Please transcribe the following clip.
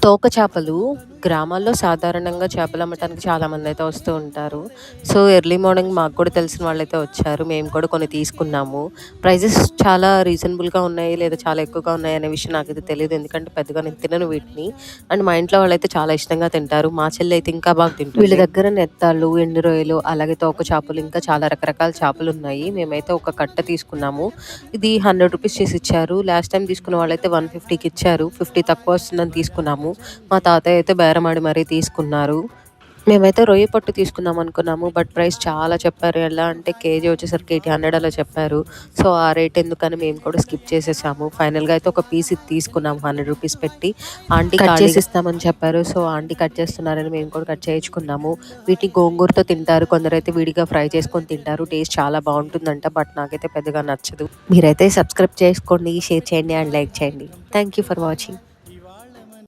తోక చేపలు గ్రామాల్లో సాధారణంగా చేపలు అమ్మటానికి చాలామంది అయితే వస్తూ ఉంటారు. సో, ఎర్లీ మార్నింగ్ మాకు కూడా తెలిసిన వాళ్ళైతే వచ్చారు. మేము కూడా కొన్ని తీసుకున్నాము. ప్రైజెస్ చాలా రీజనబుల్‌గా ఉన్నాయి లేదా చాలా ఎక్కువగా ఉన్నాయి అనే విషయం నాకైతే తెలీదు. ఎందుకంటే పెద్దగా నేను తినను వీటిని. అండ్ మా ఇంట్లో వాళ్ళైతే చాలా ఇష్టంగా తింటారు. మా చెల్లి అయితే ఇంకా బాగా తింటుంది. వీళ్ళ దగ్గర నెత్తాళ్ళు, ఎండు రొయ్యలు, అలాగే తోక చేపలు ఇంకా చాలా రకరకాల చేపలున్నాయి. మేమైతే ఒక కట్ట తీసుకున్నాము. ఇది రూ. 100 చేసి ఇచ్చారు. లాస్ట్ టైమ్ తీసుకున్న వాళ్ళైతే 150కి ఇచ్చారు. 50 తక్కువ వస్తుందని తీసుకున్నాము. మా తాతయ్య అయితే బేరమాడి మరీ తీసుకున్నారు. మేమైతే రొయ్య పట్టు తీసుకుందాం అనుకున్నాము. బట్ ప్రైస్ చాలా చెప్పారు. ఎలా అంటే కేజీ వచ్చేసరికి 800 అలా చెప్పారు. సో, ఆ రేట్ ఎందుకని మేము కూడా స్కిప్ చేసేసాము. ఫైనల్‌గా అయితే ఒక పీస్ ఇది తీసుకున్నాము రూ. 100 పెట్టి. ఆంటీ కట్ చేసి ఇస్తామని చెప్పారు. సో, ఆంటీ కట్ చేస్తున్నారని మేము కూడా కట్ చేయించుకున్నాము. వీటిని గోంగూరతో తింటారు. కొందరైతే విడిగా ఫ్రై చేసుకొని తింటారు. టేస్ట్ చాలా బాగుంటుందంట. బట్ నాకైతే పెద్దగా నచ్చదు. మీరైతే సబ్స్క్రైబ్ చేసుకోండి, షేర్ చేయండి అండ్ లైక్ చేయండి. Thank you for watching.